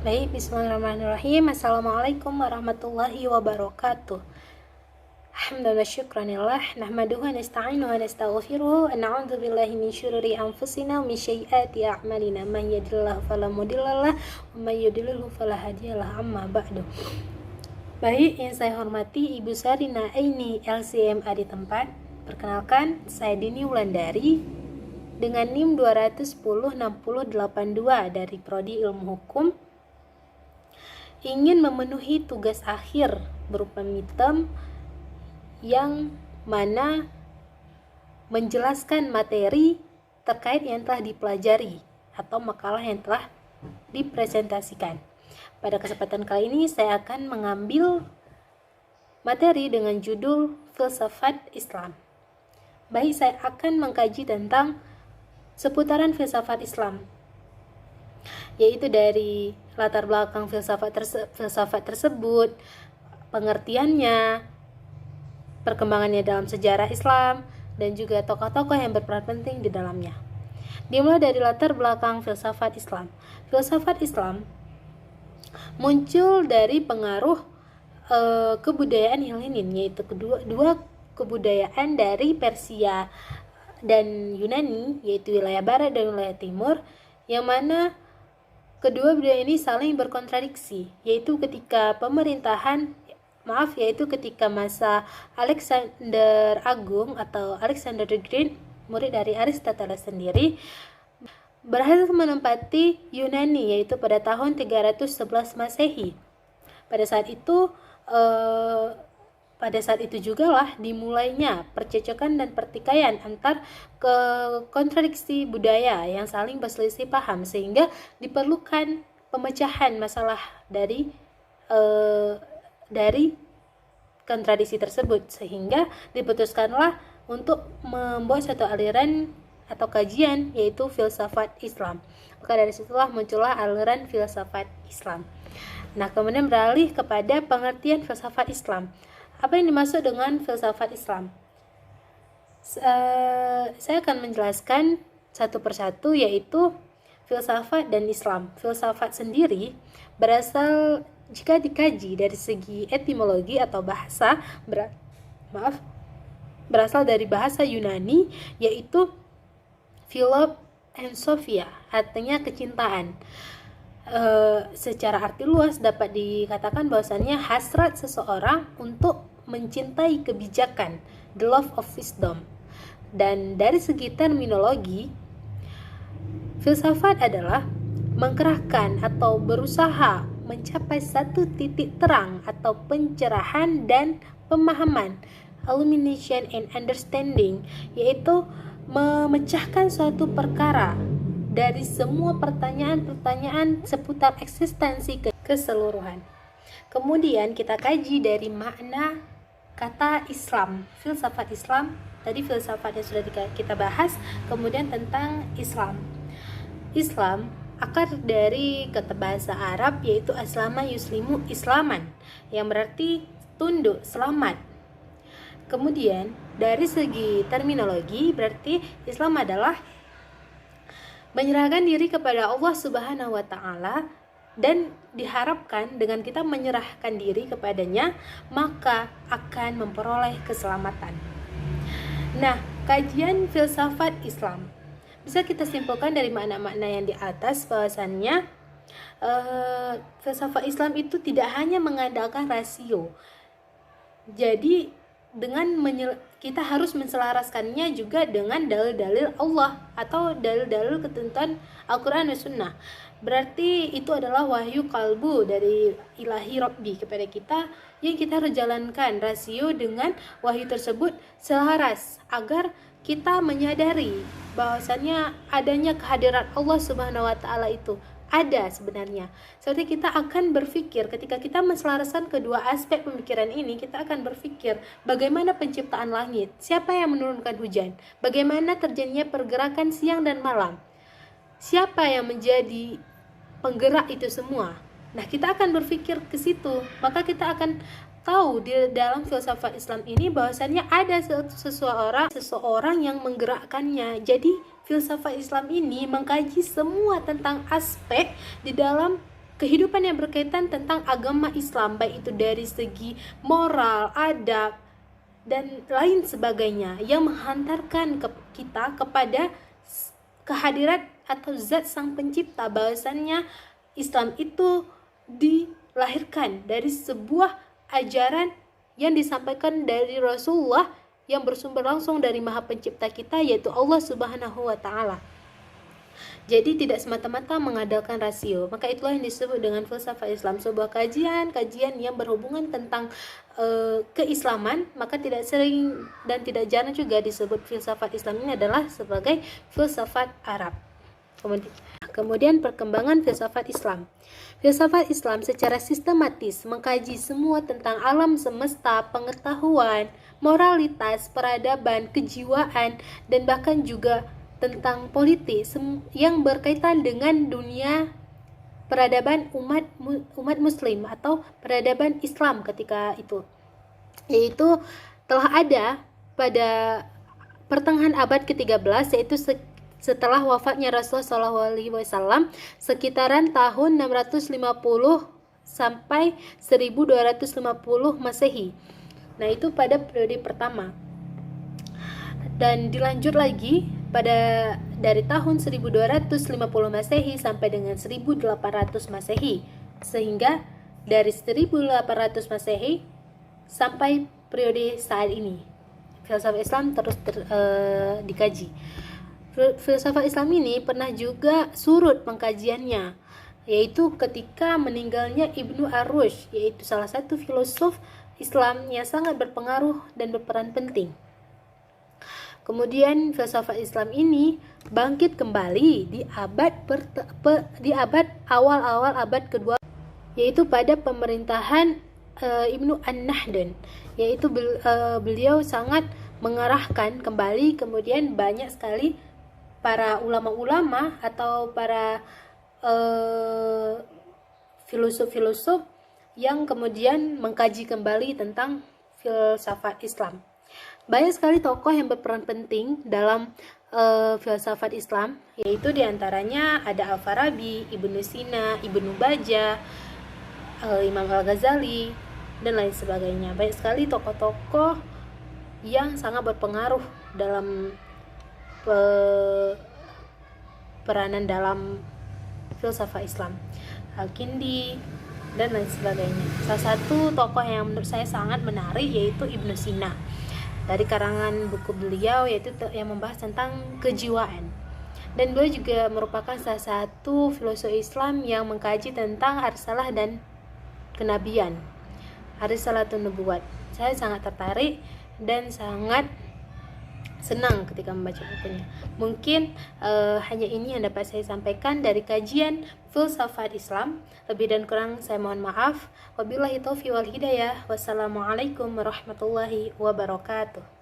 Baik, bismillahirrahmanirrahim. Assalamualaikum warahmatullahi wabarakatuh. Alhamdulillah, syukranillah, nahmaduhu wa nasta'inuhu wa nastaghfiruhu, wa na'udzu billahi min syururi anfusina wa min sayyiati a'malina, man yahdihillahu fala mudhillalah wa man yudlilhu fala hadiyalah, amma ba'du. Baik, yang saya hormati Ibu Sarina Aini LCMA di tempat. Perkenalkan, saya Dini Wulandari dengan NIM 2106082 dari Prodi Ilmu Hukum, ingin memenuhi tugas akhir berupa midterm yang mana menjelaskan materi terkait yang telah dipelajari atau makalah yang telah dipresentasikan. Pada kesempatan kali ini saya akan mengambil materi dengan judul Filsafat Islam. Baik, saya akan mengkaji tentang seputaran filsafat Islam, yaitu dari latar belakang filsafat tersebut, pengertiannya, perkembangannya dalam sejarah Islam, dan juga tokoh-tokoh yang berperan penting di dalamnya. Dimulai dari latar belakang filsafat Islam. Filsafat Islam muncul dari pengaruh kebudayaan Helenin, yaitu dua kebudayaan dari Persia dan Yunani, yaitu wilayah barat dan wilayah timur, yang mana kedua budaya ini saling berkontradiksi, yaitu ketika ketika masa Alexander Agung atau Alexander the Great, murid dari Aristoteles sendiri, berhasil menempati Yunani, yaitu pada tahun 311 Masehi. Pada saat itu juga lah dimulainya percekcokan dan pertikaian antar kontradiksi budaya yang saling berselisih paham, sehingga diperlukan pemecahan masalah dari kontradiksi tersebut, sehingga diputuskanlah untuk membuat satu aliran atau kajian, yaitu filsafat Islam. Maka dari situlah muncullah aliran filsafat Islam. Nah, kemudian beralih kepada pengertian filsafat Islam. Apa yang dimaksud dengan filsafat Islam? Saya akan menjelaskan satu persatu, yaitu filsafat dan Islam. Filsafat sendiri berasal, jika dikaji dari segi etimologi atau bahasa, berasal dari bahasa Yunani, yaitu philo and sophia, artinya kecintaan. Secara arti luas dapat dikatakan bahwasannya hasrat seseorang untuk mencintai kebijakan, the love of wisdom. Dan dari segi terminologi, filsafat adalah mengkerahkan atau berusaha mencapai satu titik terang atau pencerahan dan pemahaman, illumination and understanding, yaitu memecahkan suatu perkara dari semua pertanyaan-pertanyaan seputar eksistensi keseluruhan. Kemudian kita kaji dari makna kata Islam, filsafat Islam. Tadi filsafat yang sudah kita bahas, kemudian tentang Islam. Islam akar dari kata bahasa Arab, yaitu aslama yuslimu islaman, yang berarti tunduk, selamat. Kemudian dari segi terminologi, berarti Islam adalah menyerahkan diri kepada Allah Subhanahu wa Ta'ala, dan diharapkan dengan kita menyerahkan diri kepadanya maka akan memperoleh keselamatan. Nah, kajian filsafat Islam bisa kita simpulkan dari makna-makna yang di atas, bahwasannya filsafat Islam itu tidak hanya mengandalkan rasio. Jadi kita harus menselaraskannya juga dengan dalil-dalil Allah atau dalil-dalil ketentuan Al-Quran dan Sunnah. Berarti itu adalah wahyu kalbu dari ilahi Rabbi kepada kita, yang kita harus jalankan rasio dengan wahyu tersebut selaras, agar kita menyadari bahwasannya adanya kehadiran Allah Subhanahu wa Ta'ala itu ada sebenarnya. Seperti kita akan berpikir, ketika kita menselaraskan kedua aspek pemikiran ini, kita akan berpikir bagaimana penciptaan langit, siapa yang menurunkan hujan, bagaimana terjadinya pergerakan siang dan malam, siapa yang menjadi penggerak itu semua. Nah, kita akan berpikir ke situ, maka kita akan tahu di dalam filsafat Islam ini bahwasannya ada seseorang yang menggerakkannya. Jadi filsafat Islam ini mengkaji semua tentang aspek di dalam kehidupan yang berkaitan tentang agama Islam, baik itu dari segi moral, adab, dan lain sebagainya, yang menghantarkan kita kepada kehadirat atau zat sang pencipta, bahwasannya Islam itu dilahirkan dari sebuah ajaran yang disampaikan dari Rasulullah yang bersumber langsung dari Maha Pencipta kita, yaitu Allah Subhanahu wa Ta'ala. Jadi tidak semata-mata mengandalkan rasio. Maka itulah yang disebut dengan filsafat Islam, sebuah kajian yang berhubungan tentang keislaman. Maka tidak sering dan tidak jarang juga disebut filsafat Islam ini adalah sebagai filsafat Arab. Kemudian perkembangan filsafat Islam. Filsafat Islam secara sistematis mengkaji semua tentang alam semesta, pengetahuan, moralitas, peradaban, kejiwaan, dan bahkan juga tentang politik yang berkaitan dengan dunia peradaban umat muslim atau peradaban Islam ketika itu, yaitu telah ada pada pertengahan abad ke-13, yaitu setelah wafatnya Rasulullah SAW sekitaran tahun 650 sampai 1250 Masehi. Nah, itu pada periode pertama. Dan dilanjut lagi pada dari tahun 1250 Masehi sampai dengan 1800 Masehi. Sehingga dari 1800 Masehi sampai periode saat ini, filsafat Islam terus dikaji. Filsafat Islam ini pernah juga surut pengkajiannya, yaitu ketika meninggalnya Ibnu Ar-Rushd, yaitu salah satu filosof Islam yang sangat berpengaruh dan berperan penting. Kemudian filsafat Islam ini bangkit kembali di abad awal-awal abad kedua, yaitu pada pemerintahan Ibnu An-Nahdan, yaitu beliau sangat mengarahkan kembali. Kemudian banyak sekali para ulama-ulama atau para filosof-filosof yang kemudian mengkaji kembali tentang filsafat Islam. Banyak sekali tokoh yang berperan penting dalam filsafat Islam, yaitu diantaranya ada Al-Farabi, Ibnu Sina, Ibnu Bajjah, Imam Al-Ghazali, dan lain sebagainya. Banyak sekali tokoh-tokoh yang sangat berpengaruh dalam peranan dalam filsafat Islam. Al-Kindi, dan lain sebagainya. Salah satu tokoh yang menurut saya sangat menarik yaitu Ibnu Sina. Dari karangan buku beliau yaitu yang membahas tentang kejiwaan. Dan beliau juga merupakan salah satu filosof Islam yang mengkaji tentang risalah dan kenabian, risalatun nubuwat. Saya sangat tertarik dan sangat senang ketika membaca bukunya. Mungkin hanya ini yang dapat saya sampaikan dari kajian filsafat Islam. Lebih dan kurang saya mohon maaf. Wabillahi taufiq wal hidayah. Wassalamualaikum warahmatullahi wabarakatuh.